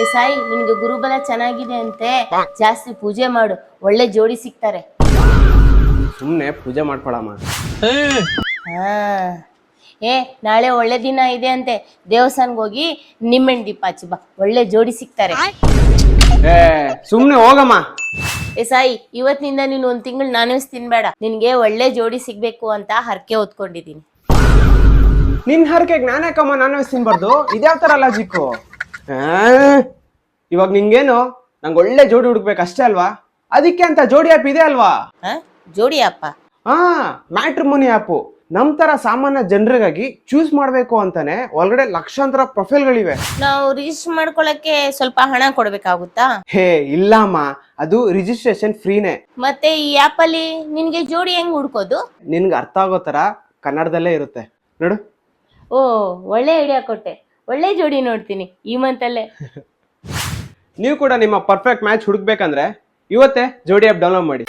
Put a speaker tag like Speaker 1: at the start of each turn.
Speaker 1: ಏ ಸಾಯಿ, ನಿನ್ಗೆ ಗುರುಬಲ ಚೆನ್ನಾಗಿದೆ ಅಂತೆ, ಜಾಸ್ತಿ ಪೂಜೆ ಮಾಡು, ಒಳ್ಳೆ ಜೋಡಿ ಸಿಗ್ತಾರೆ.
Speaker 2: ಸುಮ್ನೆ ಪೂಜೆ ಮಾಡ್ಕೊಳಮ್ಮ.
Speaker 1: ಹಾ, ಏ ನಾಳೆ ಒಳ್ಳೆ ದಿನ ಇದೆ ಅಂತೆ, ದೇವಸ್ಥಾನಕ್ಕೆ ಹೋಗಿ ನಿಮ್ಮೆಣ್ಣೆ ದೀಪ ಹಚ್ಚಿ ಬಾ, ಒಳ್ಳೆ ಜೋಡಿ ಸಿಗ್ತಾರೆ.
Speaker 2: ಏ ಸುಮ್ನೆ ಹೋಗಮ್ಮ.
Speaker 1: ಏ ಸಾಯಿ, ಇವತ್ತಿನಿಂದ ನೀನು 1 ತಿಂಗಳು ನಾನ್ ವೆಜ್ ತಿನ್ಬೇಡ, ನಿನ್ಗೆ ಒಳ್ಳೆ ಜೋಡಿ ಸಿಗ್ಬೇಕು ಅಂತ ಹರಕೆ ಹೊತ್ಕೊಂಡಿದೀನಿ.
Speaker 2: ನಿನ್ ಹರಕೆಗೆ ನಾನ್ಯಾಕಮ್ಮ ನಾನ್ ವೆಜ್ ತಿನ್ಬಾರ್ದು? ಇದ್ಯಾವ ತರ ಲಾಜಿಕ್ಕು? ಇವಾಗ ನಿಂಗೇನು ನಂಗೆ ಒಳ್ಳೆ ಜೋಡಿ ಹುಡುಕ್ಬೇಕು ಅಷ್ಟೇ ಅಲ್ವಾ? ಅದಕ್ಕೆ ಅಂತ ಜೋಡಿ ಆ್ಯಪ್ ಇದೆ ಅಲ್ವಾ?
Speaker 1: ಜೋಡಿ ಅಪ್ಪ?
Speaker 2: ಹಾ, ಮ್ಯಾಟ್ರಿಮೋನಿ ಆ್ಯಪು. ನಮ್ ತರ ಸಾಮಾನ್ಯ ಜನರಿಗಾಗಿ ಚೂಸ್ ಮಾಡ್ಬೇಕು ಅಂತಾನೆ ಒಳಗಡೆ ಲಕ್ಷಾಂತರ ಪ್ರೊಫೈಲ್ಗಳಿವೆ.
Speaker 1: ನಾವು ರಿಜಿಸ್ಟರ್ ಮಾಡ್ಕೊಳಕ್ಕೆ ಸ್ವಲ್ಪ ಹಣ ಕೊಡ್ಬೇಕಾಗುತ್ತಾ?
Speaker 2: ಹೇ ಇಲ್ಲಮ್ಮ, ಅದು ರಿಜಿಸ್ಟ್ರೇಷನ್ ಫ್ರೀನೇ.
Speaker 1: ಮತ್ತೆ ಈ ಆಪ್ ಅಲ್ಲಿ ನಿನ್ಗೆ ಜೋಡಿ ಹೆಂಗ್ ಹುಡ್ಕೋದು?
Speaker 2: ನಿನ್ಗೆ ಅರ್ಥ ಆಗೋ ತರ ಕನ್ನಡದಲ್ಲೇ ಇರುತ್ತೆ ನೋಡು.
Speaker 1: ಓ, ಒಳ್ಳೆ ಐಡಿಯಾ ಕೊಟ್ಟೆ, ಒಳ್ಳೆ ಜೋಡಿ ನೋಡ್ತೀನಿ ಈ ಮಂತಲ್ಲೇ.
Speaker 2: ನೀವು ಕೂಡ ನಿಮ್ಮ ಪರ್ಫೆಕ್ಟ್ ಮ್ಯಾಚ್ ಹುಡುಕ್ಬೇಕಂದ್ರೆ ಇವತ್ತೇ ಜೋಡಿ ಆ್ಯಪ್ ಡೌನ್ಲೋಡ್ ಮಾಡಿ.